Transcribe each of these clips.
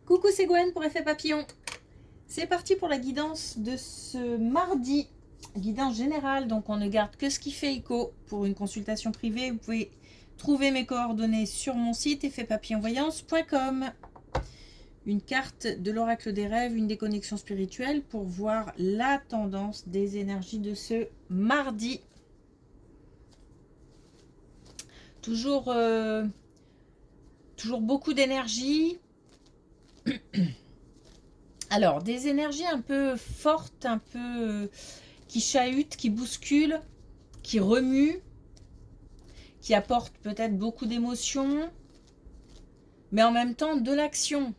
Coucou, c'est Gwen pour Effet Papillon. C'est parti pour la guidance de ce mardi. Guidance générale, donc on ne garde que ce qui fait écho. Pour une consultation privée, vous pouvez trouver mes coordonnées sur mon site effetpapillonvoyance.com. Une carte de l'oracle des rêves, une déconnexion spirituelle pour voir la tendance des énergies de ce mardi. Toujours beaucoup d'énergie. Alors, des énergies un peu fortes, un peu qui chahutent, qui bousculent, qui remuent, qui apportent peut-être beaucoup d'émotions, mais en même temps de l'action.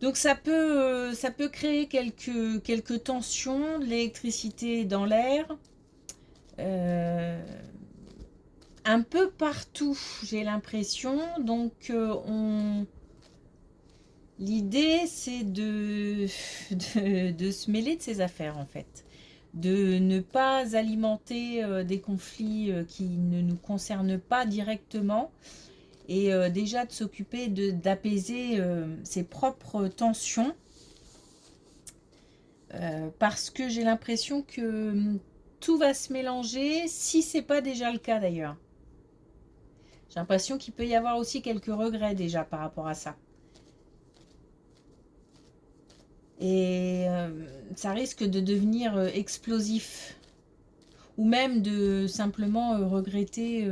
Donc ça peut créer quelques tensions, de l'électricité dans l'air, un peu partout, j'ai l'impression. Donc l'idée, c'est de se mêler de ses affaires, en fait. De ne pas alimenter des conflits qui ne nous concernent pas directement. Et déjà de s'occuper d'apaiser ses propres tensions. Parce que j'ai l'impression que tout va se mélanger, si ce n'est pas déjà le cas d'ailleurs. J'ai l'impression qu'il peut y avoir aussi quelques regrets déjà par rapport à ça. Et ça risque de devenir explosif. Ou même de simplement regretter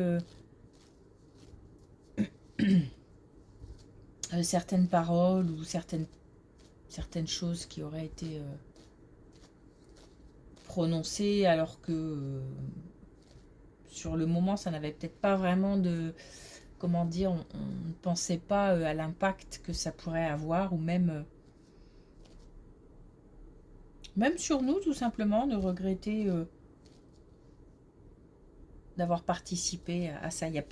certaines paroles ou certaines choses qui auraient été prononcées alors que sur le moment ça n'avait peut-être pas vraiment de... Comment dire, on ne pensait pas à l'impact que ça pourrait avoir, ou même sur nous tout simplement, de regretter d'avoir participé à ça. Il y a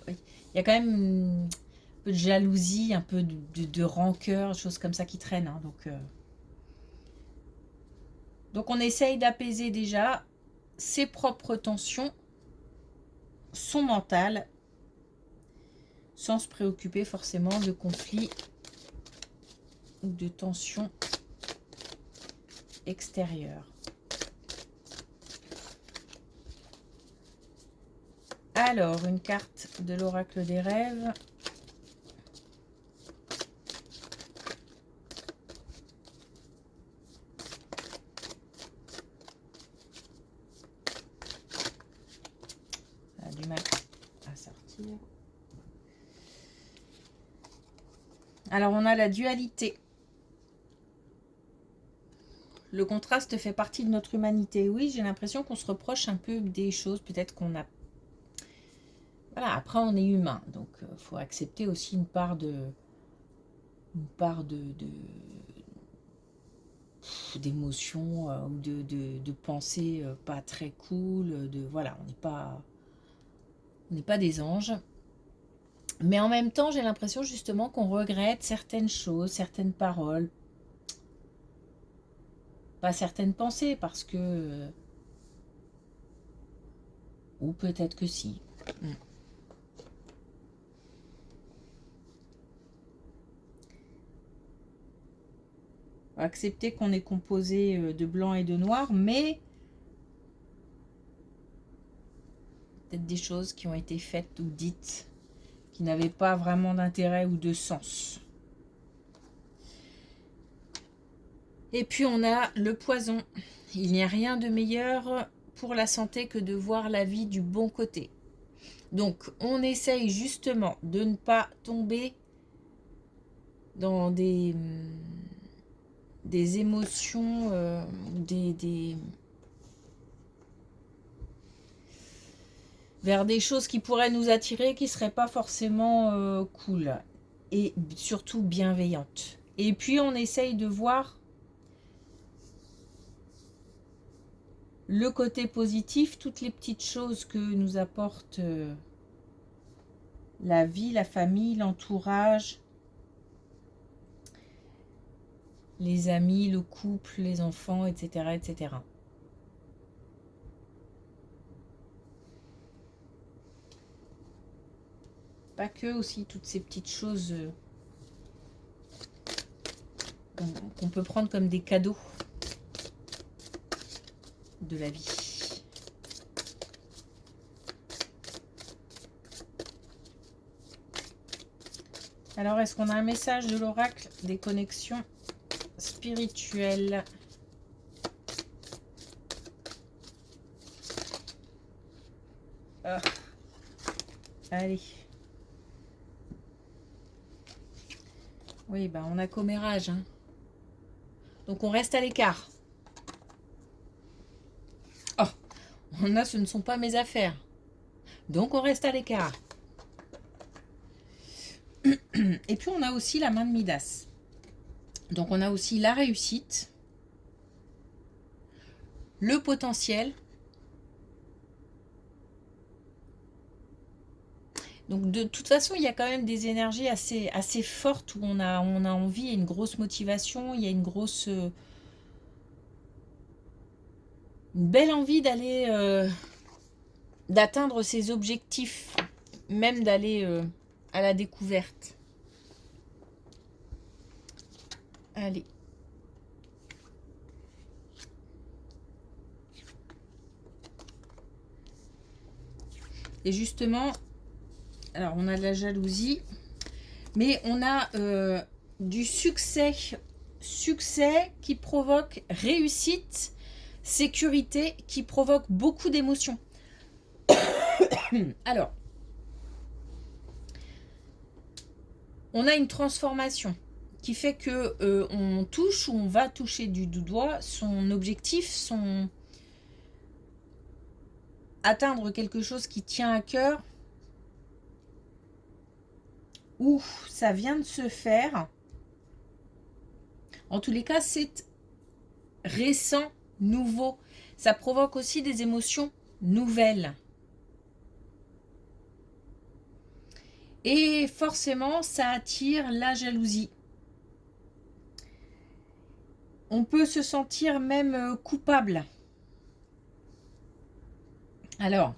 quand même un peu de jalousie, un peu de rancœur, choses comme ça qui traînent. Hein, donc on essaye d'apaiser déjà ses propres tensions, son mental, sans se préoccuper forcément de conflits ou de tensions extérieures. Alors, une carte de l'oracle des rêves. Ça a du mal à sortir. Alors, on a la dualité. Le contraste fait partie de notre humanité. Oui, j'ai l'impression qu'on se reproche un peu des choses. Peut-être qu'on a... Voilà, après on est humain. Donc, il faut accepter aussi une part d'émotions ou de pensées pas très cool. Voilà, on n'est pas des anges. Mais en même temps, j'ai l'impression justement qu'on regrette certaines choses, certaines paroles. Pas certaines pensées, parce que... ou peut-être que si. Accepter qu'on est composé de blanc et de noir, mais peut-être des choses qui ont été faites ou dites qui n'avaient pas vraiment d'intérêt ou de sens. Et puis on a le poison. Il n'y a rien de meilleur pour la santé que de voir la vie du bon côté. Donc on essaye justement de ne pas tomber dans des émotions, vers des choses qui pourraient nous attirer, qui ne seraient pas forcément cool et surtout bienveillantes. Et puis on essaye de voir le côté positif, toutes les petites choses que nous apporte la vie, la famille, l'entourage, les amis, le couple, les enfants, etc. etc. Pas que aussi toutes ces petites choses qu'on peut prendre comme des cadeaux de la vie. Alors, est-ce qu'on a un message de l'oracle des connexions spirituelles? Ah. Allez. Oui, bah on a commérage. Hein. Donc on reste à l'écart. Oh, on a, ce ne sont pas mes affaires. Donc on reste à l'écart. Et puis on a aussi la main de Midas. Donc on a aussi la réussite, le potentiel. Donc de toute façon, il y a quand même des énergies assez fortes où on a envie, il y a une grosse motivation, il y a une belle envie d'aller d'atteindre ses objectifs, même d'aller à la découverte. Allez. Et justement, alors on a de la jalousie, mais on a du succès qui provoque réussite, sécurité, qui provoque beaucoup d'émotions. Alors, on a une transformation qui fait que on touche ou on va toucher du doigt son objectif, atteindre quelque chose qui tient à cœur, ou ça vient de se faire. En tous les cas, c'est récent, nouveau. Ça provoque aussi des émotions nouvelles. Et forcément, ça attire la jalousie. On peut se sentir même coupable. Alors,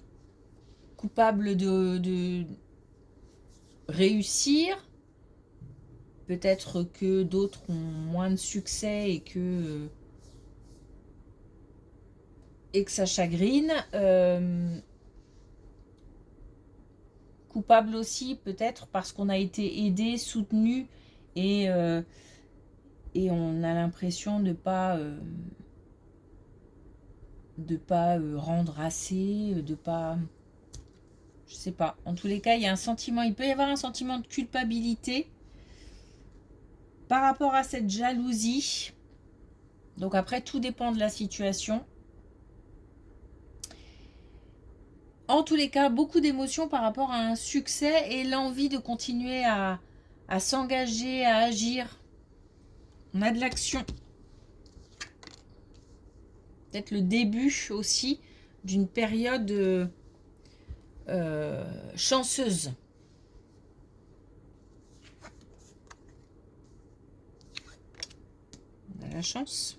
coupable de réussir. Peut-être que d'autres ont moins de succès et que ça chagrine. Coupable aussi peut-être parce qu'on a été aidé, soutenu et on a l'impression de pas rendre assez, de pas, je sais pas. En tous les cas, il y a un sentiment, il peut y avoir un sentiment de culpabilité par rapport à cette jalousie. Donc après, tout dépend de la situation. En tous les cas, beaucoup d'émotions par rapport à un succès et l'envie de continuer à s'engager, à agir. On a de l'action. Peut-être le début aussi d'une période chanceuse. On a la chance.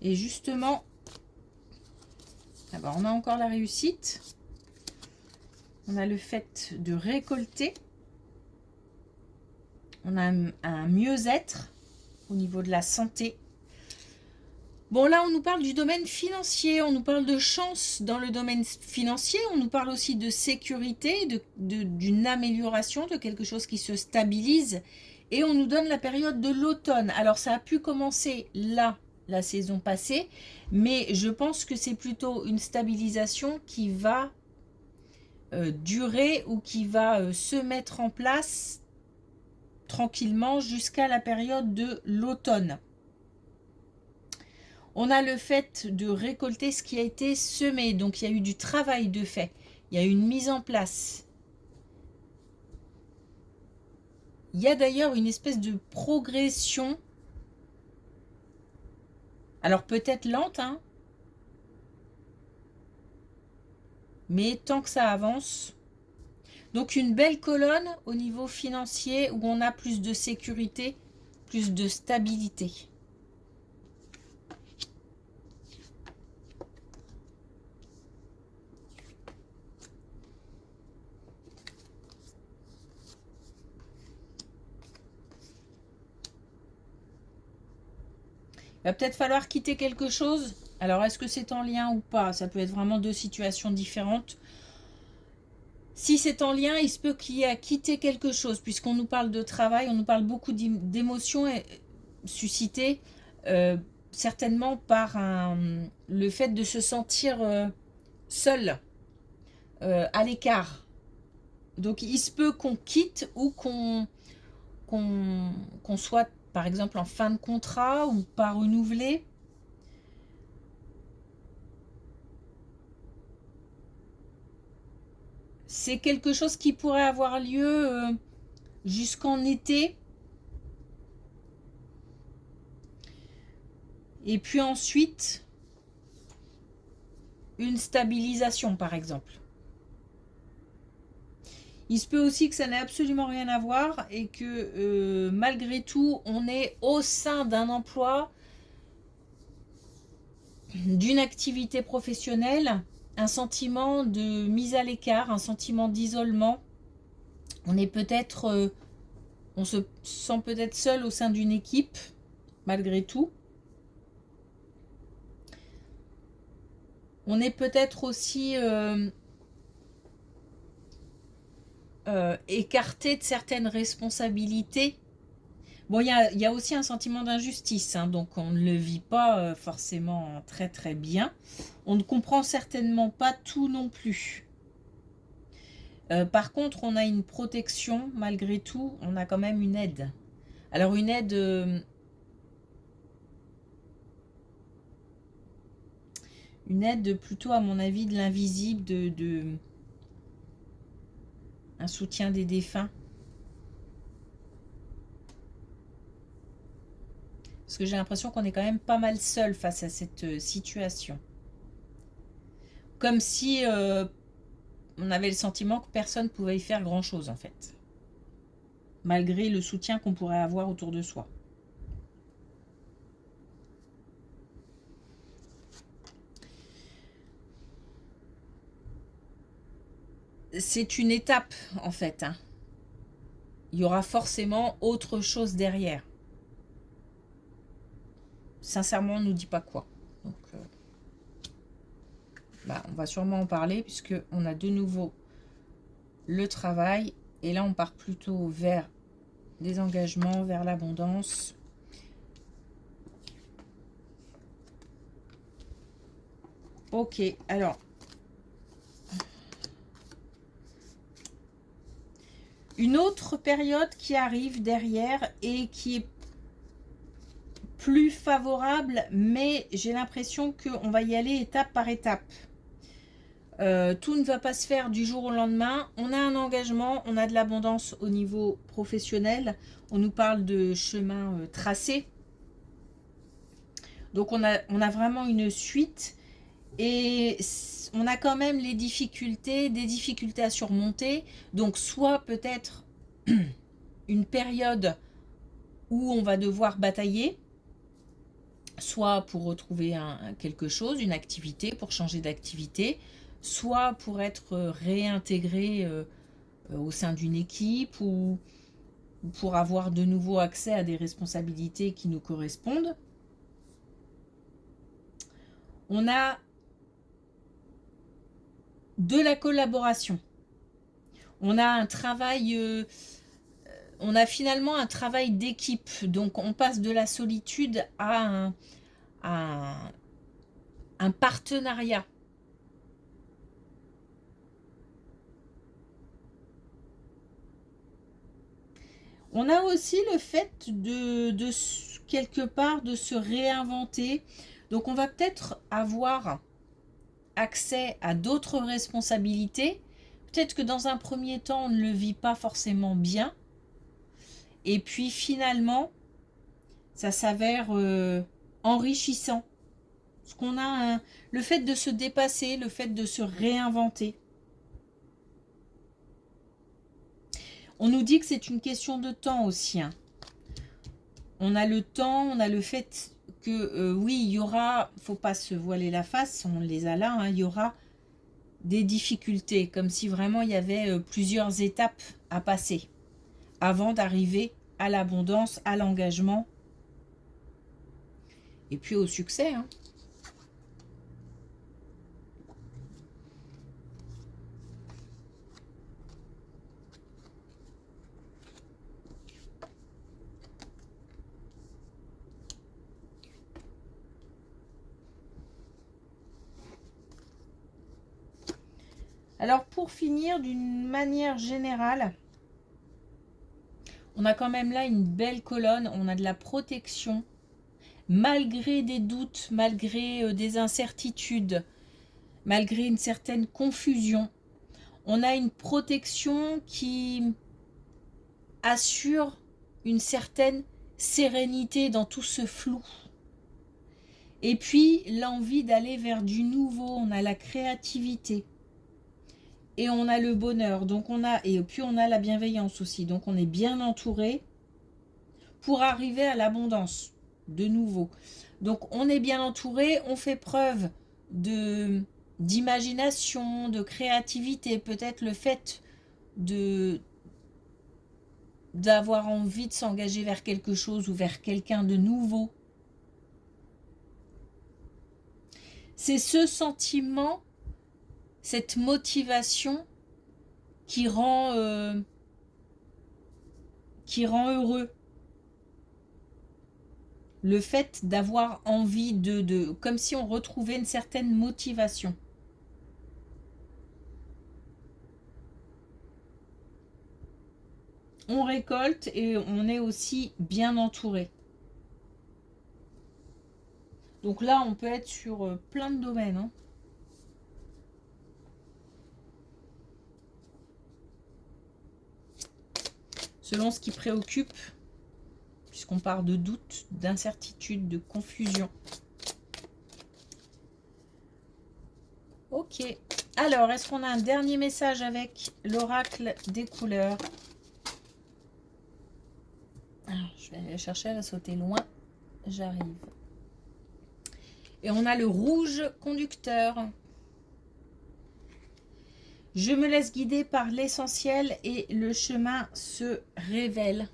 Et justement, d'abord on a encore la réussite. On a le fait de récolter. On a un mieux-être au niveau de la santé. Bon, là, on nous parle du domaine financier, on nous parle de chance dans le domaine financier, on nous parle aussi de sécurité, d'une amélioration, de quelque chose qui se stabilise. Et on nous donne la période de l'automne. Alors, ça a pu commencer là, la saison passée, mais je pense que c'est plutôt une stabilisation qui va durer ou qui va se mettre en place tranquillement jusqu'à la période de l'automne. On a le fait de récolter ce qui a été semé. Donc, il y a eu du travail de fait. Il y a eu une mise en place. Il y a d'ailleurs une espèce de progression. Alors, peut-être lente, hein. Mais tant que ça avance. Donc, une belle colonne au niveau financier où on a plus de sécurité, plus de stabilité. Il va peut-être falloir quitter quelque chose. Alors, est-ce que c'est en lien ou pas? Ça peut être vraiment deux situations différentes. Si c'est en lien, il se peut qu'il y ait à quitter quelque chose, puisqu'on nous parle de travail, on nous parle beaucoup d'émotions suscitées, certainement par le fait de se sentir seul, à l'écart. Donc il se peut qu'on quitte ou qu'on soit, par exemple, en fin de contrat ou pas renouvelé. C'est quelque chose qui pourrait avoir lieu jusqu'en été. Et puis ensuite, une stabilisation, par exemple. Il se peut aussi que ça n'ait absolument rien à voir et que malgré tout, on est au sein d'un emploi, d'une activité professionnelle, un sentiment de mise à l'écart, un sentiment d'isolement. On est peut-être, on se sent peut-être seul au sein d'une équipe, malgré tout. On est peut-être aussi écarté de certaines responsabilités. Bon, il y a aussi un sentiment d'injustice, hein, donc on ne le vit pas forcément très très bien. On ne comprend certainement pas tout non plus. Par contre, on a une protection, malgré tout, on a quand même une aide. Alors une aide plutôt à mon avis de l'invisible, un soutien des défunts. Parce que j'ai l'impression qu'on est quand même pas mal seul face à cette situation. Comme si on avait le sentiment que personne ne pouvait y faire grand-chose en fait. Malgré le soutien qu'on pourrait avoir autour de soi. C'est une étape en fait, hein. Il y aura forcément autre chose derrière. Sincèrement, on ne nous dit pas quoi. Donc, on va sûrement en parler puisque on a de nouveau le travail. Et là, on part plutôt vers des engagements, vers l'abondance. Ok, alors. Une autre période qui arrive derrière et qui est plus favorable, mais j'ai l'impression qu'on va y aller étape par étape. Tout ne va pas se faire du jour au lendemain. On a un engagement, on a de l'abondance au niveau professionnel. On nous parle de chemin tracé. Donc on a vraiment une suite et on a quand même des difficultés à surmonter. Donc soit peut-être une période où on va devoir batailler, soit pour retrouver quelque chose, une activité, pour changer d'activité, soit pour être réintégré au sein d'une équipe ou pour avoir de nouveau accès à des responsabilités qui nous correspondent. On a de la collaboration. On a un travail, on a finalement un travail d'équipe. Donc on passe de la solitude à un partenariat. On a aussi le fait de quelque part de se réinventer. Donc on va peut-être avoir accès à d'autres responsabilités. Peut-être que dans un premier temps, on ne le vit pas forcément bien. Et puis finalement, ça s'avère enrichissant. Parce qu'on a le fait de se dépasser, le fait de se réinventer. On nous dit que c'est une question de temps aussi, hein. On a le temps, on a le fait que oui, il y aura, faut pas se voiler la face, on les a là, hein, il y aura des difficultés, comme si vraiment il y avait plusieurs étapes à passer avant d'arriver à l'abondance, à l'engagement. Et puis au succès, hein. Alors pour finir, d'une manière générale, on a quand même là une belle colonne, on a de la protection, malgré des doutes, malgré des incertitudes, malgré une certaine confusion. On a une protection qui assure une certaine sérénité dans tout ce flou. Et puis l'envie d'aller vers du nouveau, on a la créativité. Et on a le bonheur, donc et puis on a la bienveillance aussi, donc on est bien entouré pour arriver à l'abondance, de nouveau. Donc on est bien entouré, on fait preuve d'imagination, de créativité, peut-être le fait d'avoir envie de s'engager vers quelque chose ou vers quelqu'un de nouveau. C'est ce sentiment, cette motivation qui rend heureux. Le fait d'avoir envie comme si on retrouvait une certaine motivation. On récolte et on est aussi bien entouré. Donc là, on peut être sur plein de domaines, hein. Selon ce qui préoccupe, puisqu'on parle de doute, d'incertitude, de confusion. Ok. Alors, est-ce qu'on a un dernier message avec l'oracle des couleurs? Alors, je vais aller la chercher, elle va sauter loin. J'arrive. Et on a le rouge conducteur. Je me laisse guider par l'essentiel et le chemin se révèle.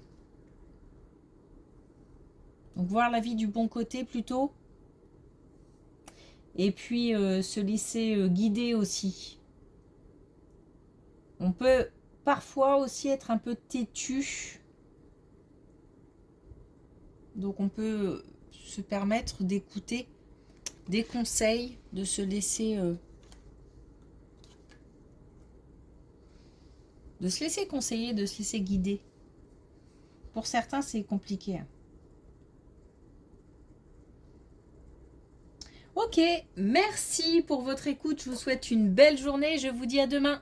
Donc voir la vie du bon côté plutôt. Et puis se laisser guider aussi. On peut parfois aussi être un peu têtu. Donc on peut se permettre d'écouter des conseils, de se laisser conseiller, de se laisser guider. Pour certains, c'est compliqué, hein. Ok, merci pour votre écoute. Je vous souhaite une belle journée. Je vous dis à demain.